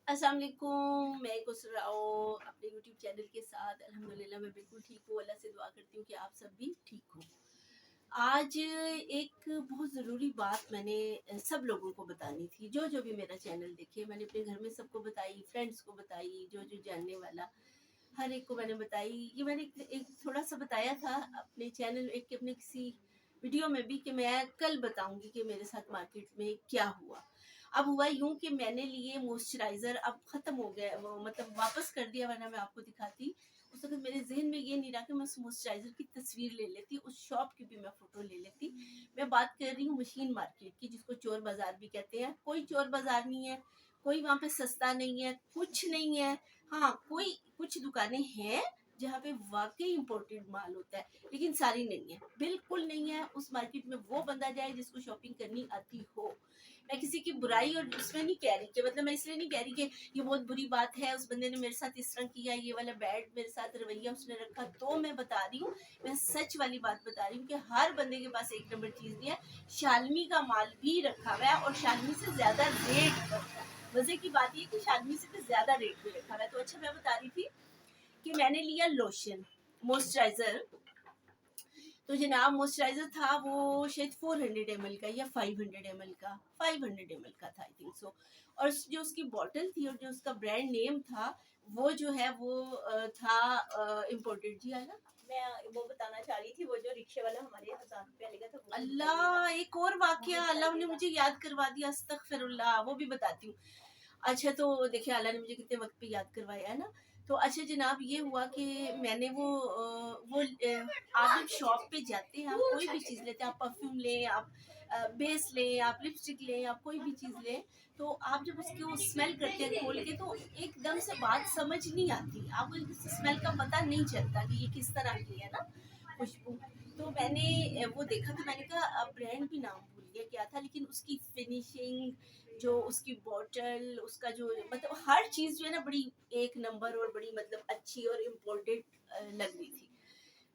अस्सलाम वालेकुम, मैं गुजर राओ अपने यूट्यूब चैनल के साथ। अल्हम्दुलिल्लाह मैं बिल्कुल ठीक हूँ। अल्लाह से दुआ करती हूँ कि आप सब भी ठीक हो। आज एक बहुत ज़रूरी बात मैंने सब लोगों को बतानी थी, जो जो भी मेरा चैनल देखे। मैंने अपने घर में सबको बताई, फ्रेंड्स को बताई, जो जो जानने वाला हर एक को मैंने बताई। ये मैंने एक थोड़ा सा बताया था अपने चैनल, एक अपने किसी वीडियो में भी, कि मैं कल बताऊंगी कि मेरे साथ मार्केट में क्या हुआ। अब हुआ यूं कि मैंने लिए मॉइस्चराइज़र, अब ख़त्म हो गया वो, मतलब वापस कर दिया, वरना मैं आपको दिखाती। उस वक्त मेरे जहन में ये नहीं रहा कि मैं उस मॉइस्चराइज़र की तस्वीर ले लेती, उस शॉप की भी मैं फ़ोटो ले लेती। मैं बात कर रही हूँ मशीन मार्केट की, जिसको चोर बाज़ार भी कहते हैं। कोई चोर बाज़ार नहीं है, कोई वहाँ पे सस्ता नहीं है, कुछ नहीं है। हाँ, कोई कुछ दुकानें हैं जहाँ पे वाकई इम्पोर्टेड माल होता है, लेकिन सारी नहीं है, बिल्कुल नहीं है। उस मार्केट में वो बंदा जाए जिसको शॉपिंग करनी आती हो। मैं किसी की बुराई और उसमें नहीं कह रही, कि मतलब मैं इसलिए नहीं कह रही कि ये बहुत बुरी बात है, उस बंदे ने मेरे साथ इस तरह किया, ये वाला बैड मेरे साथ रवैया उसने रखा, तो मैं बता रही हूँ। मैं सच वाली बात बता रही हूँ कि हर बंदे के पास एक नंबर चीज़ नहीं है। शालमी का माल भी रखा हुआ है, और शालमी से ज़्यादा रेट पर है। मजे की बात ये कि शालमी से भी ज्यादा रेट में रखा है। तो अच्छा, मैं बता रही थी कि मैंने लिया लोशन, मॉइस्चराइजर। तो जनाब मॉइस्चराइजर था वो शायद 400 ml का या 500 ml का, 500 ml का था, आई थिंक सो। और जो उसकी बॉटल थी और जो उसका ब्रांड नेम था, वो जो है वो था इम्पोर्टेड। जी है ना। मैं वो बताना चाह रही थी, वो जो रिक्शे वाला हमारे 1000 रुपया लेगा था, वो अल्लाह, एक और वाकया अल्लाह ने मुझे याद करवा दिया, अस्तगफिरुल्लाह, वो भी बताती हूँ। अच्छा, तो देखिए अल्लाह ने मुझे कितने वक्त पे याद करवाया है ना। तो अच्छा जनाब, ये हुआ कि मैंने आप जब शॉप पे जाते हैं, आप कोई भी चीज़ लेते हैं, आप परफ्यूम लें, आप बेस लें, आप लिपस्टिक लें, आप कोई भी चीज़ लें, तो आप जब उसको स्मेल करते हैं खोल के, तो एकदम से बात समझ नहीं आती, आपको स्मेल का पता नहीं चलता कि ये किस तरह की है ना खुशबू। तो मैंने वो देखा, तो मैंने कहा, ब्रांड भी नाम भूल गया क्या था, लेकिन उसकी फिनिशिंग, जो उसकी बॉटल, उसका जो मतलब हर चीज़ जो है ना, बड़ी एक नंबर और बड़ी मतलब अच्छी और इम्पोर्टेंट लग रही थी।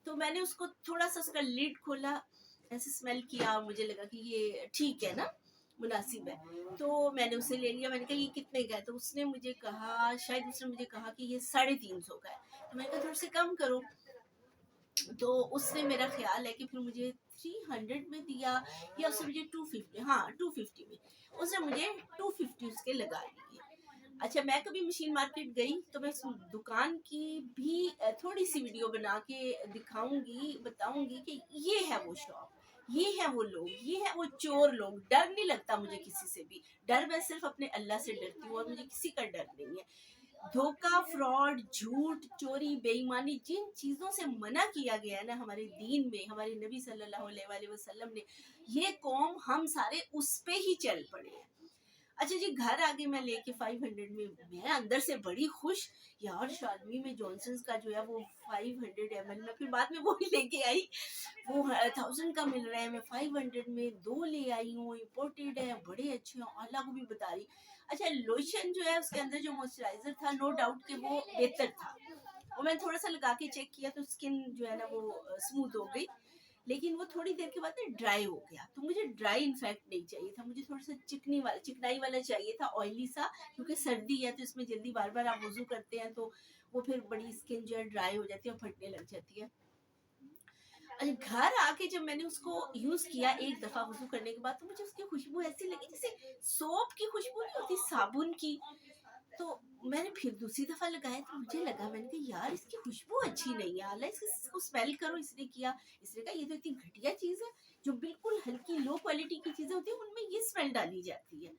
तो मैंने उसको थोड़ा सा उसका लिड खोला, ऐसे स्मेल किया, और मुझे लगा कि ये ठीक है ना, मुनासिब है। तो मैंने उसे ले लिया। मैंने कहा ये कितने का है, तो उसने मुझे कहा, शायद उसने मुझे कहा कि ये 350 का है। तो मैंने कहा थोड़ा से कम करो। तो उसने, मेरा ख्याल है कि फिर मुझे 300 में दिया, या उसने मुझे 250, हाँ 250 में उसने मुझे 250 उसके लगा लिए। अच्छा, मैं कभी मशीन मार्केट गई तो मैं उस दुकान की भी थोड़ी सी वीडियो बना के दिखाऊंगी, बताऊंगी कि ये है वो शॉप, ये है वो लोग, ये है वो चोर लोग। डर नहीं लगता मुझे किसी से भी, डर मैं सिर्फ अपने अल्लाह से डरती हूँ, और मुझे किसी का डर नहीं है। धोखा, फ्रॉड, झूठ, चोरी, बेईमानी, जिन चीजों से मना किया गया है ना हमारे दीन में, हमारे नबी सल्लल्लाहु अलैहि वसल्लम ने, ये कौम हम सारे उस पे ही चल पड़े हैं। अच्छा जी, घर आगे मैं लेके 500 में, मैं अंदर से बड़ी खुश, यार शालमी में जॉनसन्स का जो है वो 500 ml में, फिर बाद में वो ही लेके आई, वो 1000 का मिल रहा है, मैं 500 में दो ले आई हूँ, इम्पोर्टेड है, बड़े अच्छे हैं, अल्लाह को भी बता रही। अच्छा, लोशन जो है उसके अंदर जो मॉइस्चराइजर था, नो डाउट कि वो बेहतर था, और मैंने थोड़ा सा लगा के चेक किया, तो स्किन जो है ना वो स्मूथ हो गई। लेकिन वो थोड़ी देर के बाद ना ड्राई हो गया, तो मुझे ड्राई इनफैक्ट नहीं चाहिए था, मुझे थोड़ा सा चिकनाई वाला चाहिए था, ऑयली सा, क्योंकि सर्दी है तो इसमें जल्दी बार बार आप वजू करते हैं, तो वो फिर बड़ी स्किन जो है ड्राई हो जाती है और फटने लग जाती है। अच्छा, घर आके जब मैंने उसको यूज किया एक दफा वजू करने के बाद, तो मुझे उसकी खुशबू ऐसी लगी जैसे सोप की खुशबू नहीं होती, साबुन की। तो मैंने फिर दूसरी दफा लगाया, तो मुझे लगा, मैंने कहा यार इसकी खुशबू अच्छी नहीं है, हालांकि इसको स्मेल करो। इसने किया, इसने कहा ये तो इतनी घटिया चीज है, जो बिल्कुल हल्की लो क्वालिटी की चीजें होती है उनमें ये स्मेल डाली जाती है।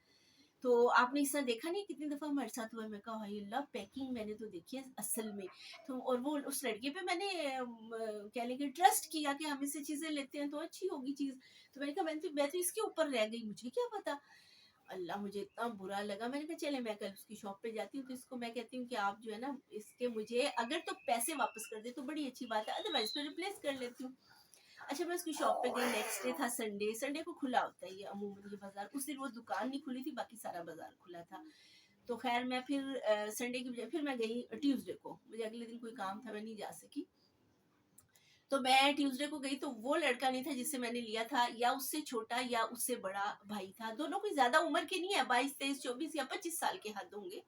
तो आपने इस तरह देखा नहीं, कितनी दफा हमारे साथ हुआ है। मैं कहा हाय अल्लाह, पैकिंग मैंने तो देखी है असल में। तो और वो उस लड़के पे मैंने क्या लेंगे, ट्रस्ट किया कि हम इससे चीजें लेते हैं तो अच्छी होगी चीज। तो मैंने कहा मैं तो इसके ऊपर रह गई, मुझे क्या पता। अल्लाह, मुझे इतना बुरा लगा। मैंने कहा चले, मैं कल उसकी शॉप पे जाती हूँ, तो इसको मैं कहती हूँ कि आप जो है ना, इसके मुझे अगर तो पैसे वापस कर दे तो बड़ी अच्छी बात है, अदरवाइज तो रिप्लेस कर लेती हूँ। अच्छा, मैं उसकी शॉप पे गई, नेक्स्ट डे था संडे, संडे को खुला होता है ये अमूमन ये बाजार। उस दिन वो दुकान नहीं खुली थी, बाकी सारा बाजार खुला था। तो खैर मैं फिर संडे की बजाय फिर मैं गई ट्यूसडे को, मुझे अगले दिन कोई काम था, मैं नहीं जा सकी। तो मैं ट्यूसडे को गई, तो वो लड़का नहीं था जिससे मैंने लिया था, या उससे छोटा या उससे बड़ा भाई था, दोनों कोई ज्यादा उम्र के नहीं है, 22, 23, 24 या 25 साल के हद होंगे।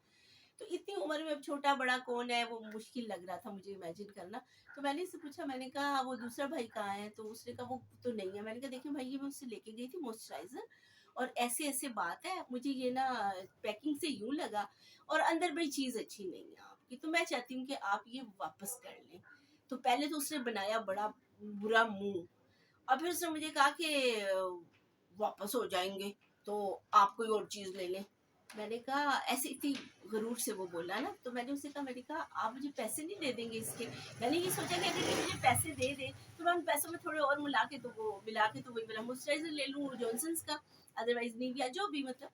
तो इतनी उम्र में अब छोटा बड़ा कौन है वो मुश्किल लग रहा था मुझे इमेजिन करना। तो मैंने इससे पूछा, मैंने कहा वो दूसरा भाई कहाँ है? तो उसने कहा वो तो नहीं है। मैंने कहा देखिए भाई, ये मैं उससे लेके गई थी मॉइस्चराइजर, और ऐसे ऐसे बात है, मुझे ये ना पैकिंग से यूं लगा और अंदर भाई चीज़ अच्छी नहीं है आपकी, तो मैं चाहती हूँ कि आप ये वापस कर लें। तो पहले तो उसने बनाया बड़ा बुरा मुंह, और फिर उसने मुझे कहा कि वापस हो जाएंगे तो आप कोई और चीज़ ले लें। मैंने कहा, ऐसे इतनी गरूर से वो बोला ना, तो मैंने उसे कहा, मैंने कहा आप मुझे पैसे नहीं दे देंगे इसके? मैंने ये सोचा कि अगर ये मुझे पैसे दे दे तो मैं उन पैसों में थोड़े और मिला के तो वही वाला मॉइस्चराइजर ले लूँ जॉनसन्स का, अदरवाइज नहीं, या जो भी मतलब।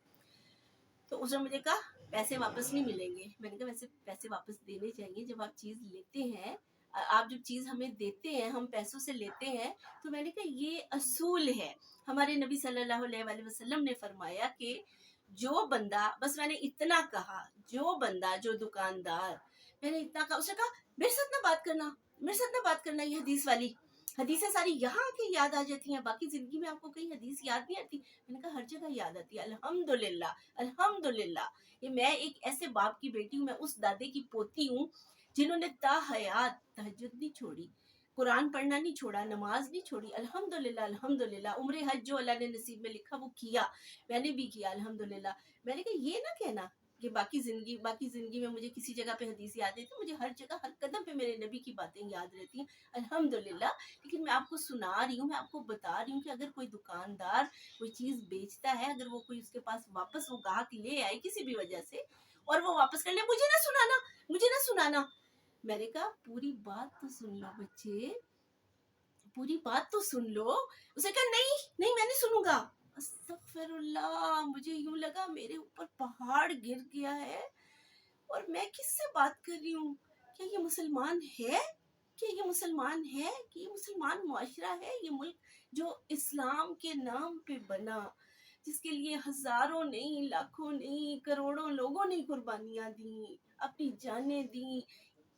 तो उसने मुझे कहा पैसे वापस नहीं मिलेंगे। मैंने कहा वैसे पैसे वापस देने चाहिए जब आप चीज़ लेते हैं, आप जब चीज़ हमें देते हैं हम पैसों से लेते हैं। तो मैंने कहा ये असूल है। हमारे नबी सल्लल्लाहु अलैहि वसल्लम ने फरमाया कि जो बंदा, बस मैंने इतना कहा, जो बंदा, जो दुकानदार, मैंने इतना कहा, उसने कहा मेरे साथ ना बात करना, मेरे साथ ना बात करना, ये हदीस वाली हदीसें सारी यहाँ आके याद आ जाती हैं, बाकी जिंदगी में आपको कहीं हदीस याद नहीं आती। मैंने कहा हर जगह याद आती है, अल्हम्दुलिल्लाह अल्हम्दुलिल्लाह। ये मैं एक ऐसे बाप की बेटी हूँ, मैं उस दादे की पोती हूँ जिन्होंने ताहयात तहज्जुद नहीं छोड़ी, कुरान पढ़ना नहीं छोड़ा, नमाज नहीं छोड़ी। अल्हम्दुलिल्लाह अल्हम्दुलिल्लाह। उम्र हज जो अल्लाह ने नसीब में लिखा वो किया, मैंने भी किया अल्हम्दुलिल्लाह। मैंने कहा ये ना कहना कि बाकी जिंदगी में मुझे किसी जगह पे हदीस याद रहती, मुझे हर जगह हर कदम पे मेरे नबी की बातें याद रहती हैं अल्हम्दुलिल्लाह। लेकिन मैं आपको सुना रही हूँ, मैं आपको बता रही हूँ कि अगर कोई दुकानदार कोई चीज़ बेचता है, अगर वो कोई उसके पास वापस वो ग्राहक ले आए किसी भी वजह से और वो वापस कर ले, मुझे ना सुनाना, मुझे ना सुनाना। मैंने कहा पूरी बात तो सुन लो बच्चे, पूरी बात तो सुन लो। उसे कहा नहीं नहीं मैं नहीं सुनूंगा। अस्तगफिरुल्लाह, मुझे यूं लगा मेरे ऊपर पहाड़ गिर गया है और मैं किससे बात कर रही हूँ? क्या ये मुसलमान है? क्या ये मुसलमान है? कि ये मुसलमान मुआशरा है? ये मुल्क जो इस्लाम के नाम पे बना, जिसके लिए हजारों नहीं, लाखों नहीं, करोड़ों लोगों ने कुर्बानियां दी, अपनी जानें दी,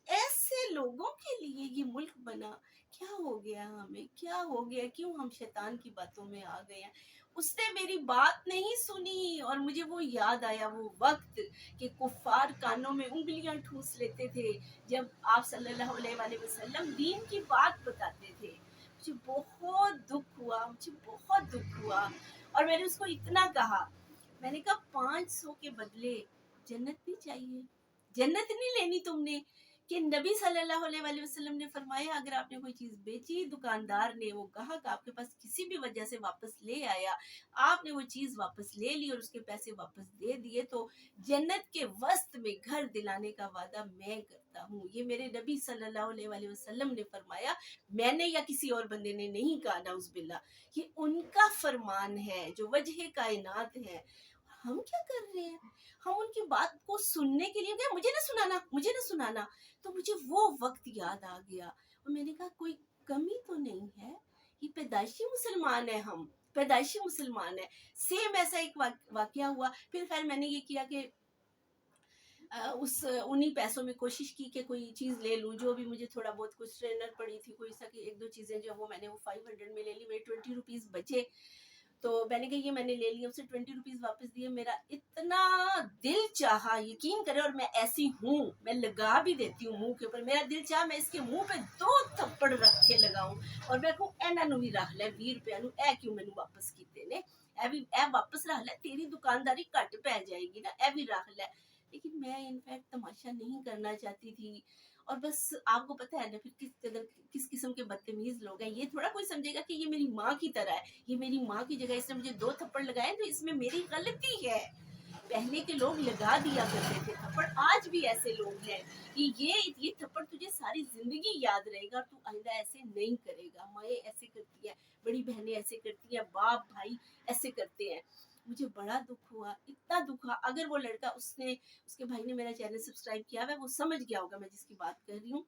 ऐसे लोगों के लिए ये मुल्क बना। क्या हो गया हमें? क्या हो गया? क्यों हम शैतान की बातों में आ गए हैं? उसने मेरी बात नहीं सुनी और मुझे वो याद आया वो वक्त कि कुफ़ार कानों में उंगलियां ठूस लेते थे जब आप सल्लल्लाहु अलैहि वसल्लम दीन की बात बताते थे। मुझे बहुत दुख हुआ, मुझे बहुत दुख हुआ। और मैंने उसको इतना कहा, मैंने कहा 500 के बदले जन्नत नहीं चाहिए? जन्नत नहीं लेनी तुमने? कि नबी सल्लल्लाहु अलैहि वसल्लम ने फरमाया अगर आपने कोई चीज बेची, दुकानदार ने, वो ग्राहक आपके पास किसी भी वजह से वापस ले आया, आपने वो चीज वापस ले ली और उसके पैसे वापस दे दिए, तो जन्नत के वस्त में घर दिलाने का वादा मैं करता हूँ। ये मेरे नबी सल्लल्लाहु अलैहि वसल्लम ने फरमाया, मैंने या किसी और बंदे ने नहीं कहा, नाउज़ुबिल्लाह। ये उनका फरमान है जो वजह कायनात है। हम क्या कर रहे हैं? हम उनकी बात को सुनने के लिए गए, मुझे ना सुनाना, मुझे ना सुनाना। तो मुझे वो वक्त याद आ गया और मैंने कहा कोई कमी तो नहीं है, ये पैदाइशी मुसलमान है, हम पैदाइशी मुसलमान है। सेम ऐसा एक वाकया हुआ। फिर खैर मैंने ये किया कि उस उन्हीं पैसों में कोशिश की कि कोई चीज़ ले लूँ, जो भी मुझे थोड़ा बहुत, कुछ ट्रेनर पड़ी थी, कोई सा की एक दो चीज़ें जो वो मैंने वो 500 में ले ली, मेरे 20 रुपीज़ बचे। तो मैंने कहा ये मैंने ले लिया, उसे 20 रुपीज़ वापस दिए। मेरा इतना दिल चाहा, यकीन करें, और मैं ऐसी हूँ, मैं लगा भी देती हूँ मुंह के ऊपर, मेरा दिल चाहा मैं इसके मुंह पे 2 थप्पड़ रख के लगाऊं और मैं कहूँ एना नु भी रख ले 20 रुपया नु, ए क्यों मैनू वापस कीते ने, ए वापस रख ले, तेरी दुकानदारी घट पै जाएगी ना, ए भी रख ले। लेकिन मैं इनफैक्ट तमाशा नहीं करना चाहती थी। और बस आपको पता है ना फिर किस किस्म के बदतमीज लोग हैं। ये थोड़ा कोई समझेगा कि ये मेरी माँ की तरह है, ये मेरी माँ की जगह इसने मुझे 2 थप्पड़ लगाए तो इसमें मेरी गलती है। पहले के लोग लगा दिया करते थे थप्पड़, आज भी ऐसे लोग हैं कि ये थप्पड़ तुझे सारी जिंदगी याद रहेगा और तू आइंदा ऐसे नहीं करेगा। माएँ ऐसे करती है, बड़ी बहनें ऐसे करती हैं, बाप भाई ऐसे करते हैं। मुझे बड़ा दुख हुआ, इतना दुख हुआ। अगर वो लड़का, उसके भाई ने मेरा चैनल सब्सक्राइब किया हुआ है, वो समझ गया होगा मैं जिसकी बात कर रही हूँ।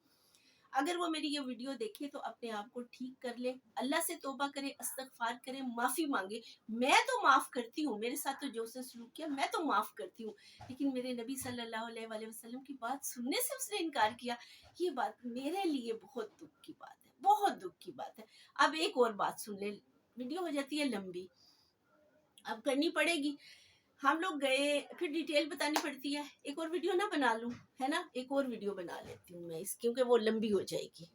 अगर वो मेरी ये वीडियो देखे तो अपने आप को ठीक कर ले, अल्लाह से तौबा करे, इस्तगफार करे, माफ़ी मांगे। मैं तो माफ़ करती हूँ, मेरे साथ तो जो उसने सलूक किया मैं तो माफ़ करती हूँ, लेकिन मेरे नबी सल्लल्लाहु अलैहि वसल्लम की बात सुनने से उसने इनकार किया, ये बात मेरे लिए बहुत दुख की बात है, बहुत दुख की बात है। अब एक और बात सुन ले, वीडियो हो जाती है लंबी, अब करनी पड़ेगी। हम लोग गए, फिर डिटेल बतानी पड़ती है, एक और वीडियो ना बना लूं, है ना, एक और वीडियो बना लेती हूँ मैं इस, क्योंकि वो लंबी हो जाएगी।